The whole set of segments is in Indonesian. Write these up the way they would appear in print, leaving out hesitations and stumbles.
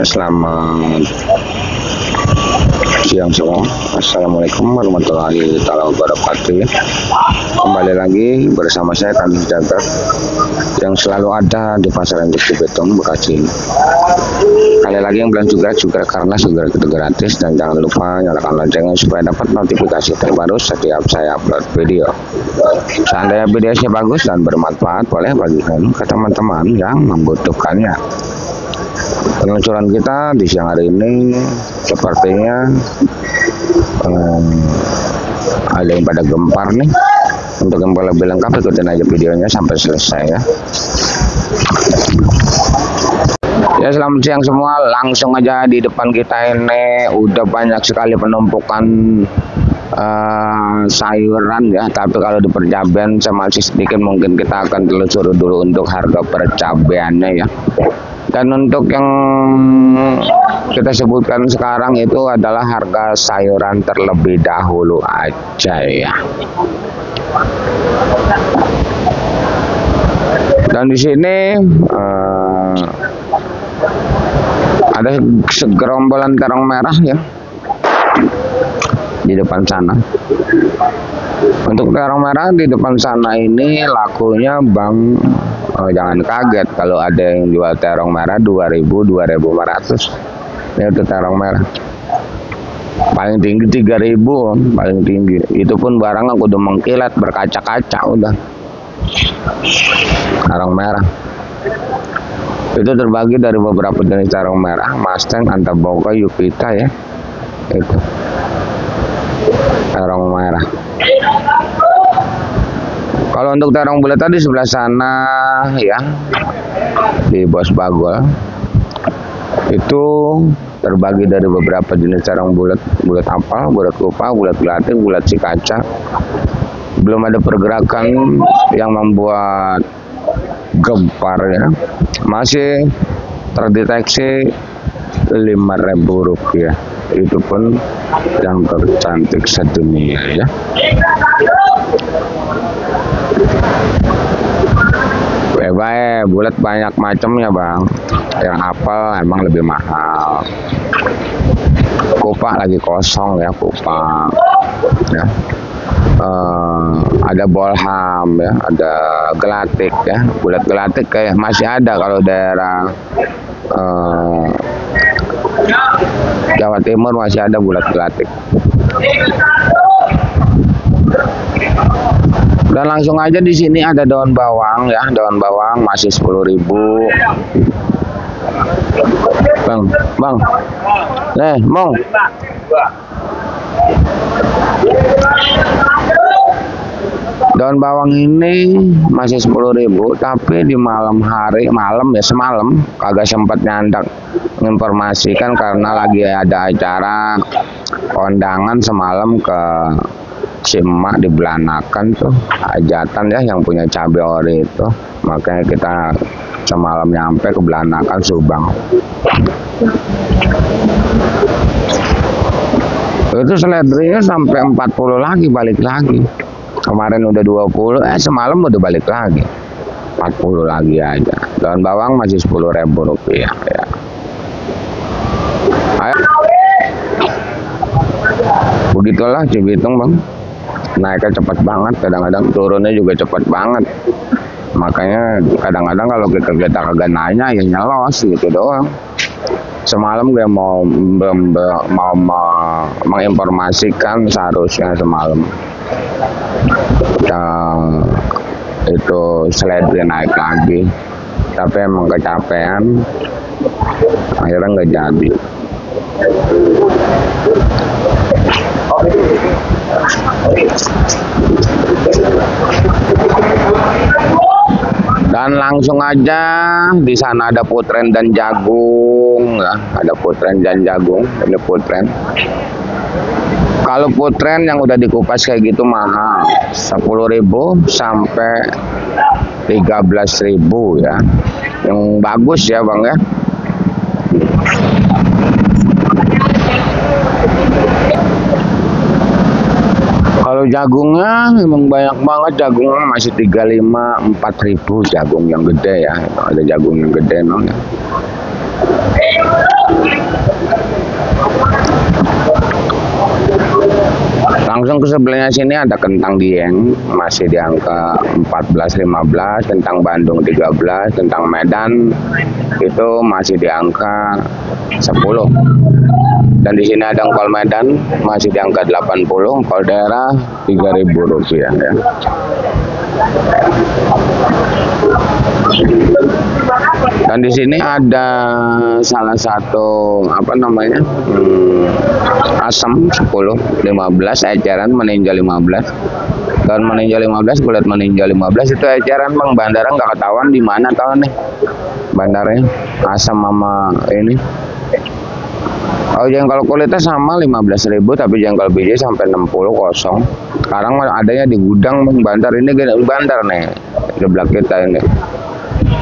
selamat siang semua. Assalamualaikum warahmatullahi wabarakatuh. Kembali lagi bersama saya Kami Jagat yang selalu ada di pasar induk Cibitung, Bekasi. Kali lagi yang bilang juga karena segera itu gratis, dan jangan lupa nyalakan loncengnya supaya dapat notifikasi terbaru setiap saya upload video. Seandainya videonya bagus dan bermanfaat, boleh bagikan ke teman-teman yang membutuhkannya. Peluncuran kita di siang hari ini sepertinya ada yang pada gempar nih. Untuk yang lebih lengkap ikutin aja videonya sampai selesai ya. Ya, selamat siang semua. Langsung aja di depan kita ini udah banyak sekali penumpukan sayuran ya. Tapi kalau di percabean saya masih sedikit, mungkin kita akan telusuri dulu untuk harga percabeannya ya. Dan untuk yang kita sebutkan sekarang itu adalah harga sayuran terlebih dahulu aja ya. Dan di sini ada segerombolan terong merah ya di depan sana. Untuk terong merah di depan sana ini lakunya Bang, jangan kaget kalau ada yang jual terong merah 2000, 2500. Ini untuk terong merah. Paling tinggi 3000, paling tinggi. Itu pun barang aku udah mengkilat berkaca-kaca udah. Terong merah. Itu terbagi dari beberapa jenis terong merah, Mustang, Antaboga, Yupita ya. Itu. Terong merah. Kalau untuk terong bulat tadi sebelah sana ya, di Bos Bagol, itu terbagi dari beberapa jenis terong bulat, bulat apel, bulat kupa, bulat gelatik, bulat si kaca. Belum ada pergerakan yang membuat gempar ya. Masih terdeteksi Rp5.000. Itu pun yang tercantik sedunia ya. Bye, bulat banyak macamnya Bang. Yang apel emang lebih mahal. Kupa lagi kosong ya, kupa ya. Ada bolham ya, ada gelatik ya. Bulat gelatik kayak masih ada kalau daerah Jawa Timur, masih ada bulat gelatik. Dan langsung aja di sini ada daun bawang ya, daun bawang masih 10.000. Bang. Mong. Daun bawang ini masih 10.000, tapi di malam ya, semalam kagak sempat nyandak menginformasikan karena lagi ada acara kondangan semalam ke Cimak di Belanakan tuh, hajatan ya yang punya cabai ori itu. Makanya kita semalam nyampe ke Belanakan Subang. Itu seledrinya sampai 40 lagi, balik lagi. Kemarin udah 20, semalam udah balik lagi 40 lagi aja. Daun bawang masih Rp10.000 ya. Ayo. Begitulah Cibitung Bang, naiknya cepat banget, kadang-kadang turunnya juga cepat banget. Makanya kadang-kadang kalau kita kagak nanya ya nyelos gitu doang. Semalam gue mau menginformasikan seharusnya semalam itu seledri naik lagi, tapi emang kecapean akhirnya nggak jadi. Dan langsung aja di sana ada putren dan jagung ya, ada putren dan jagung. Ini putren. Kalau putren yang udah dikupas kayak gitu mahal, 10.000 sampai 13.000 ya. Yang bagus ya Bang ya. Kalau jagungnya memang banyak banget, jagungnya masih 35-4000 jagung yang gede ya. Ada jagung yang gede no. Langsung ke sebelahnya sini ada kentang Dieng, masih di angka 14-15, kentang Bandung 13, kentang Medan itu masih di angka 10. Dan di sini ada engkol Medan masih di angka 80, engkol daerah Rp3.000 ya. Dan di sini ada salah satu asam 10, 15, eceran meninjau 15. Dan meninjau 15, kulit meninjau 15 itu eceran Bang, bandara nggak ketahuan di mana tahu nih bandaranya, asam sama ini. Oh, jengkol kulitnya sama 15.000, tapi jengkol biji sampai 60 kosong. Sekarang adanya di gudang Bang, bandar ini bandar nih sebelah kita ini.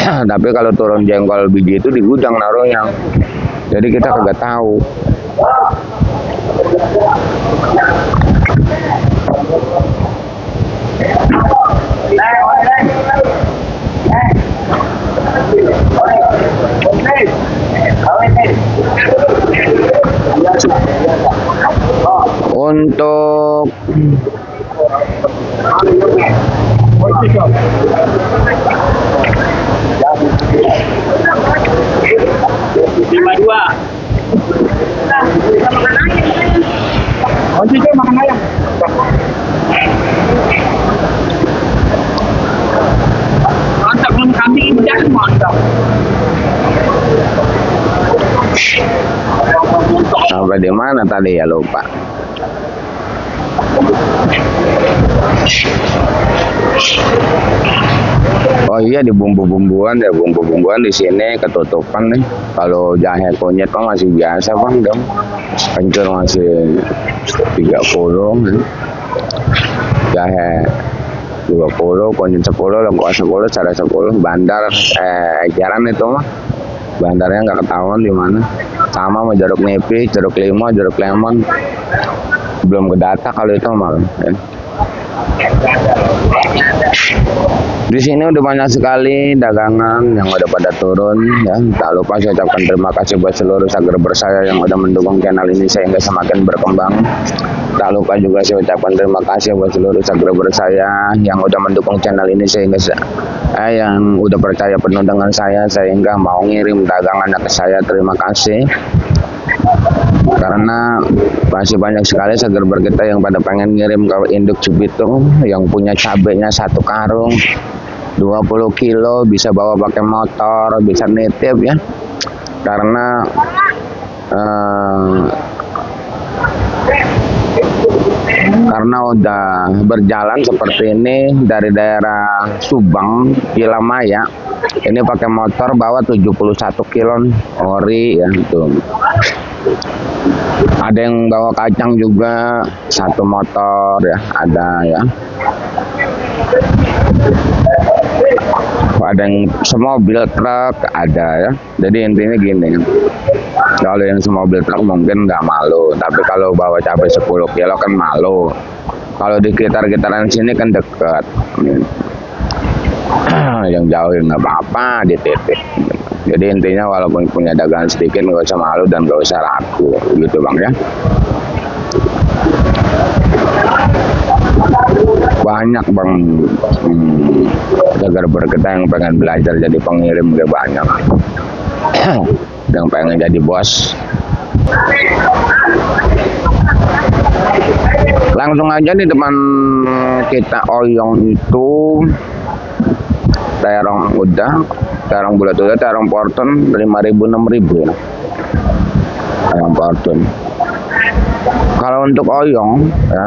Tapi kalau turun jengkol biji itu di gudang naruhnya, jadi kita kagak tahu. Untuk makan ayam. Mantap, belum kambing jangan mantap. sampai di mana tadi ya, lupa. Oh iya, di bumbu-bumbuan ya, bumbu-bumbuan di sini ketutupan nih. Kalau jahe kunyit kan masih biasa Bang dong. Kencur masih 30 nih. Jahe 20, kunyit 10, lengkuas 10, cara 10, bandar eceran itu mah. Bandarnya nggak ketahuan di mana. Sama sama jeruk nipis, jeruk limau, jeruk lemon. Belum kedata kalau itu malah. Ya. Di sini udah banyak sekali dagangan yang udah pada turun ya. Tak lupa saya ucapkan terima kasih buat seluruh subscriber saya yang udah mendukung channel ini sehingga semakin berkembang. Tak lupa juga saya ucapkan terima kasih buat seluruh subscriber saya yang udah mendukung channel ini sehingga yang udah percaya penuh dengan saya sehingga mau ngirim dagangannya ke saya. Terima kasih. Karena masih banyak sekali subscriber kita yang pada pengen ngirim ke induk Cibitung yang punya cabenya 1 karung 20 kilo, bisa bawa pakai motor, bisa nitip ya. Karena udah berjalan seperti ini dari daerah Subang, Pilamaya. Ini pakai motor bawa 71 kilo ori ya tuh. Ada yang bawa kacang juga 1 motor ya, ada ya. Ada yang semobil truk ada ya. Jadi intinya gini, kalau yang semobil truk mungkin nggak malu, tapi kalau bawa cabai 10 kilo kan malu. Kalau di sekitar-sekitaran sini kan dekat. Yang jauh nggak apa-apa dititip. Jadi intinya walaupun punya dagangan sedikit nggak usah malu dan nggak usah ragu gitu Bang ya. Banyak Bang subscriber kita yang pengen belajar jadi pengirim, udah banyak. Yang pengen jadi bos. Langsung aja di depan kita Oyong itu terong udah, terong bulat udah, terong porton 5.000 6.000 ya. Terong porton. Kalau untuk oyong ya,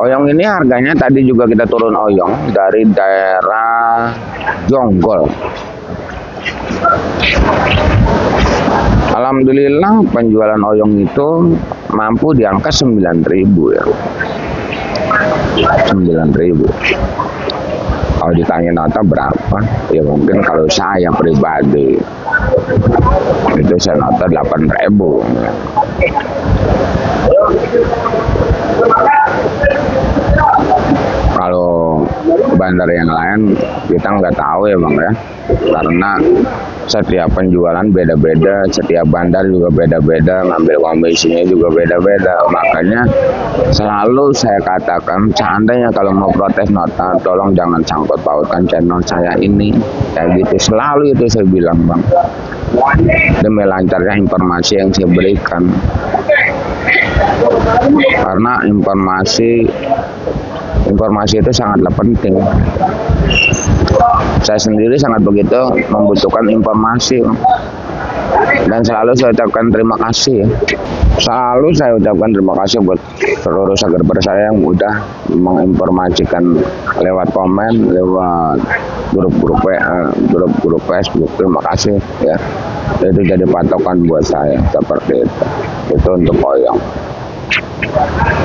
oyong ini harganya tadi juga kita turun oyong dari daerah Jonggol. Alhamdulillah penjualan oyong itu mampu di angka 9.000 ya. 9.000. Kalau ditanya nota berapa, ya mungkin kalau saya pribadi itu saya nota 8.000. Kalau bandar yang lain kita nggak tahu ya Bang ya, karena setiap penjualan beda-beda, setiap bandar juga beda-beda, ngambil komisinya juga beda-beda. Makanya selalu saya katakan, seandainya kalau mau protes nota, tolong jangan sangkut pautkan channel saya ini, kayak gitu. Selalu itu saya bilang Bang, demi lancarnya informasi yang saya berikan. Karena informasi itu sangatlah penting. Saya sendiri sangat begitu membutuhkan informasi, dan selalu saya ucapkan terima kasih ya. Selalu saya ucapkan terima kasih buat seluruh subscriber saya yang udah menginformasikan lewat komen, lewat grup-grup WA, grup-grup Facebook. Terima kasih ya. Itu jadi patokan buat saya seperti itu. Itu untuk koyong.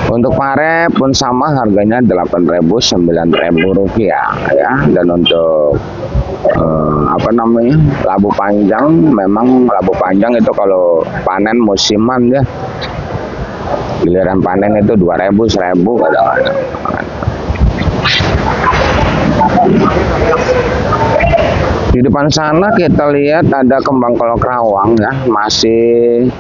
Untuk pare pun sama, harganya 8.000 9.000 rupiah ya. Dan untuk labu panjang, memang labu panjang itu kalau panen musiman ya, giliran panen itu 2.000 1.000 kadang-kadang. Di depan sana kita lihat ada kembang kolok rawang ya, masih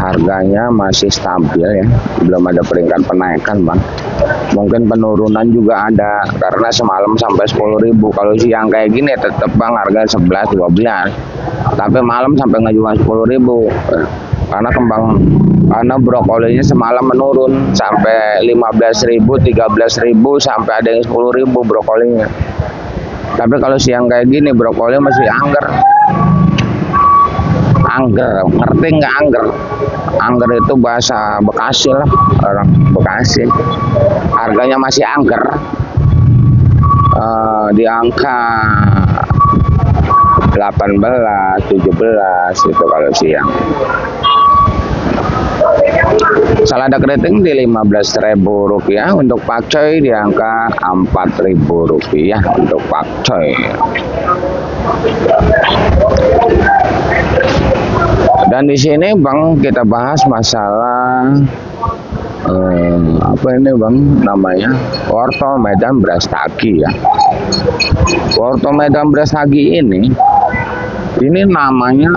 harganya masih stabil ya, belum ada peringkat penaikan Bang. Mungkin penurunan juga ada, karena semalam sampai 10.000. Kalau siang kayak gini tetap Bang harga 11-12, tapi malam sampai ngejual 10.000 karena brokolinya semalam menurun sampai 15.000, 13.000, sampai ada yang 10.000 brokolinya. Tapi kalau siang kayak gini brokoli masih angger, ngerti nggak angger? Angger itu bahasa Bekasi lah, orang Bekasi. Harganya masih angger, di angka 18, 17 itu kalau siang. Salada keriting di 15.000 rupiah, untuk pakcoy di angka 4.000 rupiah untuk pakcoy. Dan di sini Bang kita bahas masalah apa ini Bang namanya, wortel Medan Brastagi ya. Wortel Medan Brastagi ini namanya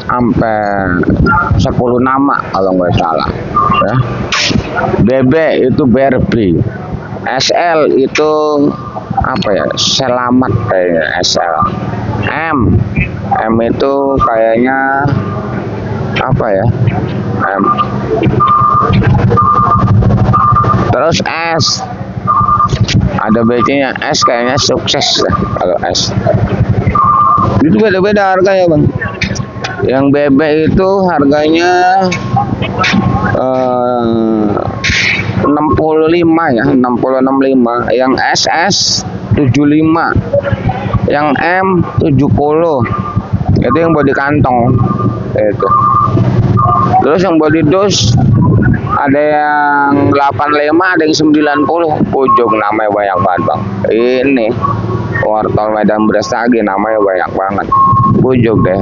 sampai 10 nama kalau nggak salah ya. BB itu Berbi, SL itu apa ya, Selamat kayaknya SL. M itu kayaknya apa ya, M. Terus S, ada BC-nya S, kayaknya Sukses ya kalau S. Itu beda-beda harga ya Bang. Yang BB itu harganya 65 ya, 60-65. Yang SS 75, yang M 70. Itu yang body kantong itu. Terus yang body dos ada yang 85, ada yang 90. Ujung namanya banyak banget Bang. Ini wortel Medan Brastagi namanya banyak banget. Bujuk deh.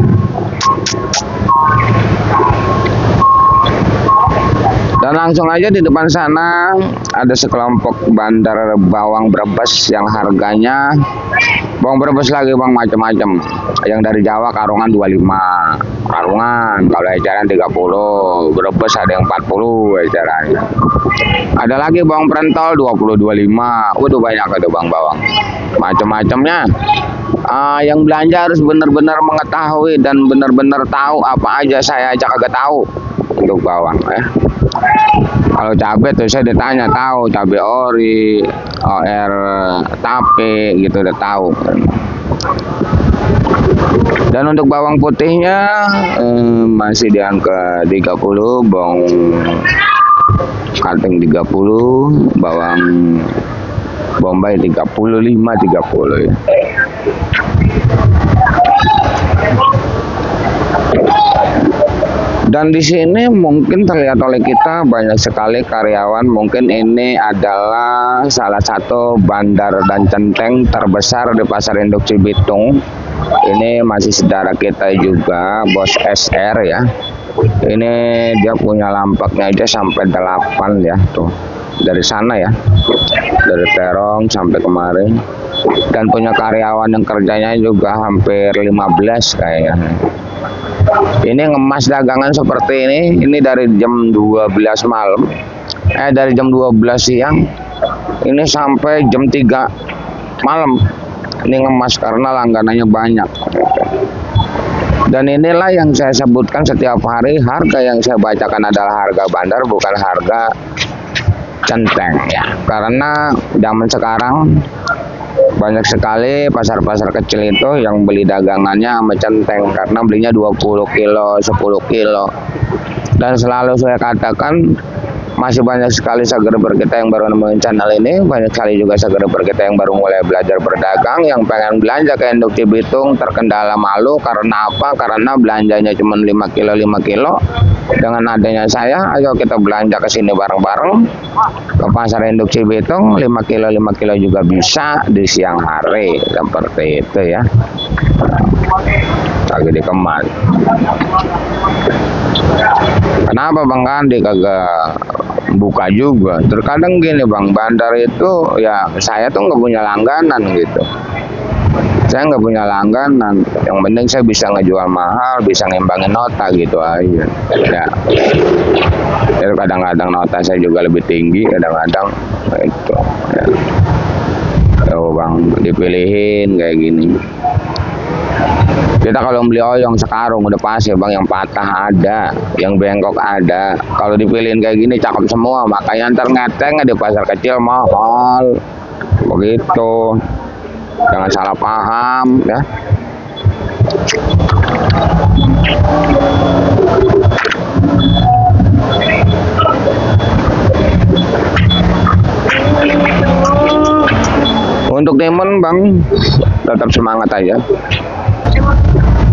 Dan langsung aja di depan sana ada sekelompok bandar bawang Brebes yang harganya, bawang Brebes lagi Bang, macam-macam. Yang dari Jawa Karungan 25, Karungan kalau eceran 30, Brebes ada yang 40 ecerannya. Ada lagi bawang Prentol 20-25. Waduh banyak ada bawang macam-macamnya. Yang belanja harus benar-benar mengetahui dan benar-benar tahu apa aja. Saya aja kagak tahu untuk bawang ya. Kalau cabai tuh saya ditanya tahu, cabai ori, OR tape gitu udah tahu. Dan untuk bawang putihnya masih di angka 30, bawang kating 30, bawang bombay 35-30 ya. Dan di sini mungkin terlihat oleh kita banyak sekali karyawan. Mungkin ini adalah salah satu bandar dan centeng terbesar di Pasar Induk Cibitung. Ini masih saudara kita juga, Bos SR ya. Ini dia punya lampaknya aja sampai 8 ya tuh. dari sana ya, dari Terong sampai kemari, dan punya karyawan yang kerjanya juga hampir 15 kayaknya. Ini ngemas dagangan seperti ini dari jam 12 malam, dari jam 12 siang, ini sampai jam 3 malam. Ini ngemas karena langganannya banyak. Dan inilah yang saya sebutkan setiap hari, harga yang saya bacakan adalah harga bandar, bukan harga centeng ya. Karena zaman sekarang banyak sekali pasar-pasar kecil itu yang beli dagangannya sama centeng, karena belinya 20 kilo, 10 kilo. Dan selalu saya katakan, masih banyak sekali subscriber kita yang baru nemuin channel ini, banyak sekali juga subscriber kita yang baru mulai belajar berdagang, yang pengen belanja ke Induk Cibitung terkendala malu. Karena apa? Karena belanjanya cuma 5 kilo 5 kilo. Dengan adanya saya, ayo kita belanja ke sini bareng-bareng ke pasar Induk Cibitung. 5 kilo 5 kilo juga bisa di siang hari, seperti itu ya. Lagi dikemas. Kenapa Bang Kandi kagak buka juga? Terkadang gini Bang, bandar itu ya saya tuh nggak punya langganan gitu. Saya nggak punya langganan. Yang penting saya bisa ngejual mahal, bisa ngimbangin nota gitu aja. Ya. Jadi kadang-kadang nota saya juga lebih tinggi, kadang-kadang itu. Ya. Tuh Bang, dipilihin kayak gini. Kita kalau beli oyong sekarung udah pasti Bang, yang patah ada, yang bengkok ada. Kalau dipilihin kayak gini cakep semua, makanya ntar ngeteng di pasar kecil mahal. Begitu. Jangan salah paham ya. Untuk timun Bang, tetap semangat aja.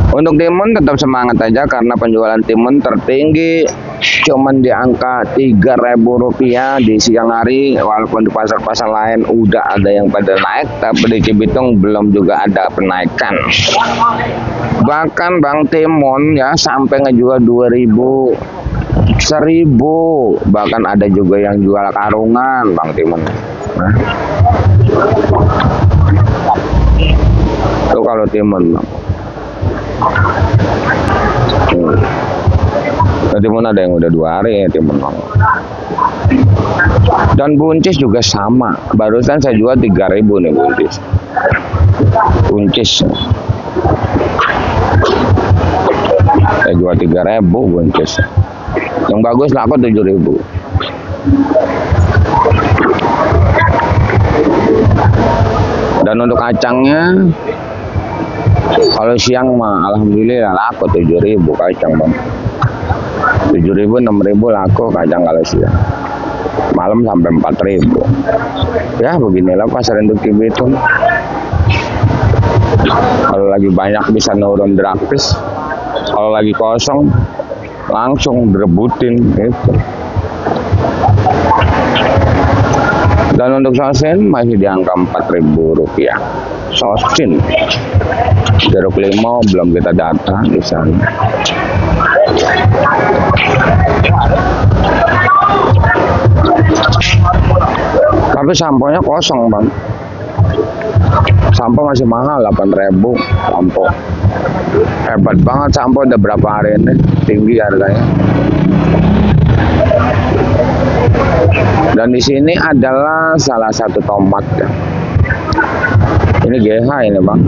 Untuk timun tetap semangat aja, karena penjualan timun tertinggi cuman di angka Rp3.000 di siang hari. Walaupun di pasar-pasar lain udah ada yang pada naik, tapi di Cibitung belum juga ada penaikan. Bahkan Bang, timun ya sampai ngejual 2.000, 1.000, bahkan ada juga yang jual karungan Bang timun. Nah. Itu kalau timun Bang. Timun ada yang udah 2 hari ya timun. Dan buncis juga sama. Barusan saya jual 3.000 nih buncis. Buncis. Saya jual 3.000 buncis. Yang bagus laku 7.000. Dan untuk kacangnya, kalau siang mah alhamdulillah laku 7.000 kacang Bang. 7.000 6.000 laku kacang kalau siang. Malam sampai 4.000. Ya beginilah pasar Induk Cibitung. Kalau lagi banyak bisa nurun drastis. Kalau lagi kosong langsung direbutin gitu. Dan untuk sosin masih di angka Rp4.000. Sosin jeruk limau belum kita data di sana. Tapi samponya kosong Bang. Sampo masih mahal 8.000 sampo. Hebat banget sampo, udah berapa hari ini tinggi harganya. Dan di sini adalah salah satu tomat ya. Ini GH ini Bang.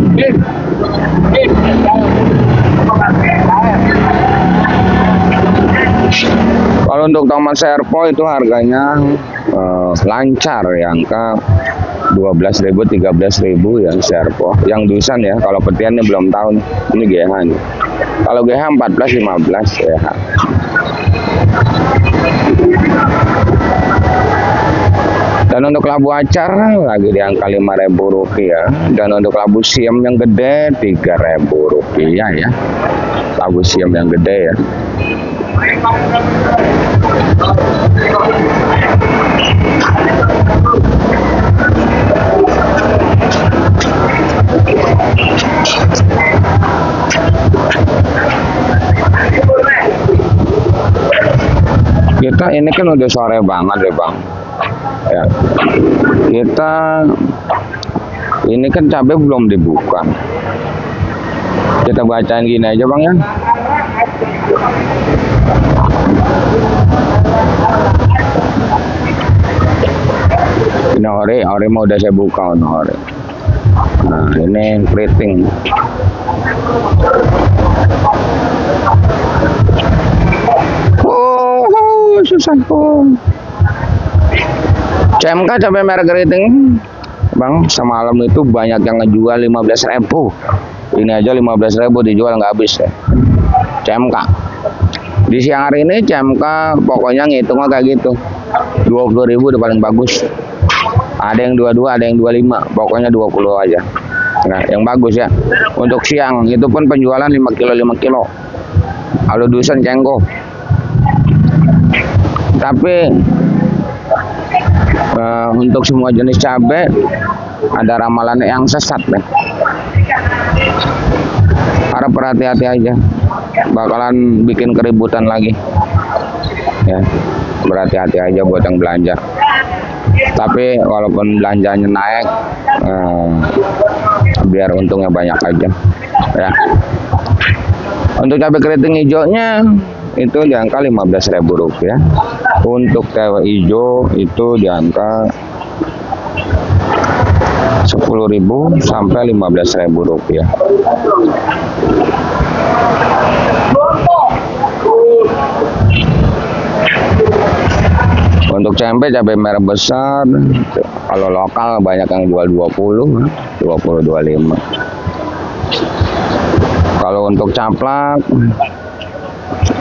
Kalau untuk tomat serpo itu harganya lancar ya, angka 12.000 13.000 yang serpo. Yang dusan ya, kalau petian ini belum tahu nih. Ini GH nih. Kalau GH 14 15 ya. Dan untuk labu acar lagi di angka Rp5.000. Dan untuk labu siam yang gede Rp3.000 ya. Labu siam yang gede ya. Kita ini kan udah sore banget deh Bang. Ya, kita ini kan cabai belum dibuka. Kita bacain gini aja bang ya. Ini ori mau udah saya buka ori. Nah ini keriting. Oh susah kok. CMK cabai merah keriting bang, semalam itu banyak yang ngejual 15.000. Ini aja 15.000 dijual nggak habis ya. CMK di siang hari ini CMK pokoknya ngitungnya kayak gitu, 20.000 udah paling bagus. Ada yang 22, ada yang 25, pokoknya 20 aja. Nah yang bagus ya. Untuk siang itu pun penjualan 5 kilo 5 kilo. Kalau dusun cengko. Tapi untuk semua jenis cabai ada ramalan yang sesat deh. Harap berhati-hati aja, bakalan bikin keributan lagi ya. Berhati-hati aja buat yang belanja. Tapi walaupun belanjanya naik, biar untungnya banyak aja ya. Untuk cabai keriting hijaunya itu di angka 15.000 rupiah. Untuk cabai hijau itu di angka 10.000 sampai 15.000 rupiah. Untuk cabai merah besar, kalau lokal banyak yang jual 20, 25. Kalau untuk caplak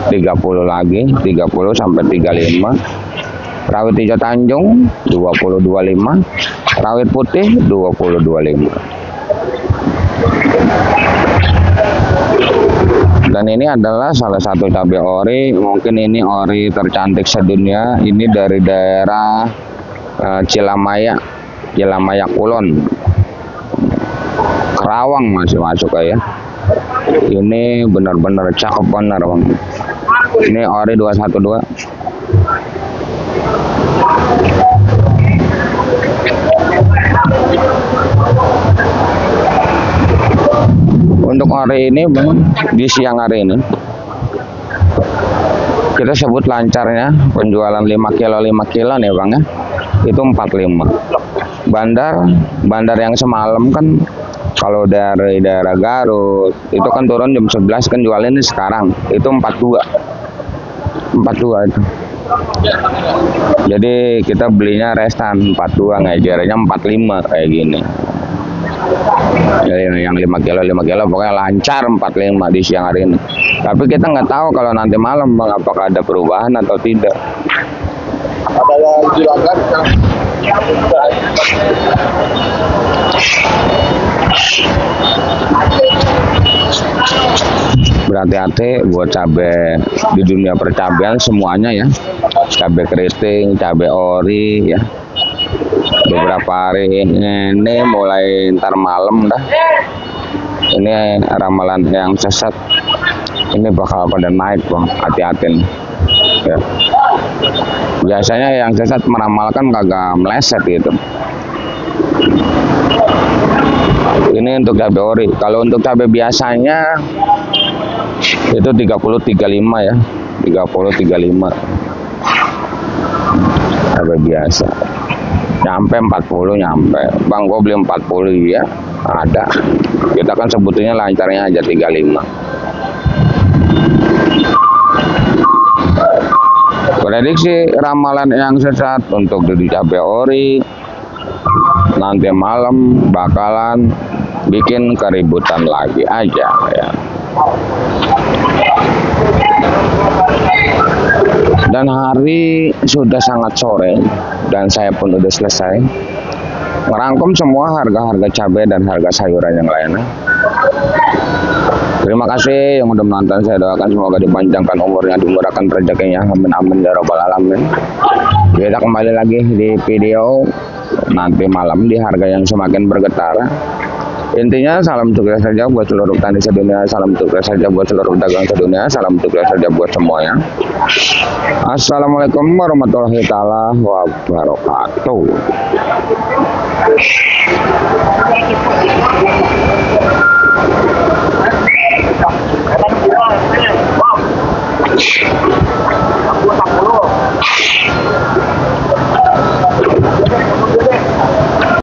30 lagi, 30 sampai 35. Rawit hijau Tanjung 20-25, rawit putih 20-25. Dan ini adalah salah satu cabai ori, mungkin ini ori tercantik sedunia. Ini dari daerah Cilamaya Kulon, Kerawang masih masuk ya. Ini benar-benar cakep benar bang. Ini ori 212. Untuk ori ini bang, di siang hari ini kita sebut lancarnya penjualan 5 kilo nih bang ya, itu 45. Bandar yang semalam kan, kalau dari daerah Garut itu kan turun jam 11 kan, jualin sekarang itu 42 itu. Jadi kita belinya restan 42, ngejarnya 45 kayak gini. Jadi yang 5 kilo pokoknya lancar 45 di siang hari ini. Tapi kita nggak tahu kalau nanti malam bang, apakah ada perubahan atau tidak. Ada yang juragan Berhati-hati buat cabai di dunia percabean semuanya ya. Cabai keriting, cabai ori ya. Beberapa hari ini mulai ntar malam dah. Ini ramalan yang sesat. Ini bakal pada naik bang, hati-hati nih. Ya. Biasanya yang sesat meramalkan kagak meleset gitu. Ini untuk cabai ori. Kalau untuk cabai biasanya itu 30-35 ya, 30-35 cabai biasa. Nyampe 40 nyampe. Bang, gua beli 40 ya. Ada. Kita kan sebetulnya lancarnya aja 35. Prediksi ramalan yang sesat untuk di cabai ori nanti malam bakalan bikin keributan lagi aja ya. Dan hari sudah sangat sore dan saya pun udah selesai merangkum semua harga-harga cabai dan harga sayuran yang lainnya. Terima kasih yang udah menonton. Saya doakan semoga dipanjangkan umurnya, dimurahkan rezekinya, amin amin ya robbal alamin. Kita kembali lagi di video nanti malam di harga yang semakin bergetar. Intinya salam sukses saja buat seluruh petani sedunia, salam sukses saja buat seluruh pedagang sedunia, salam sukses saja buat semuanya. Assalamualaikum warahmatullahi taala wabarakatuh.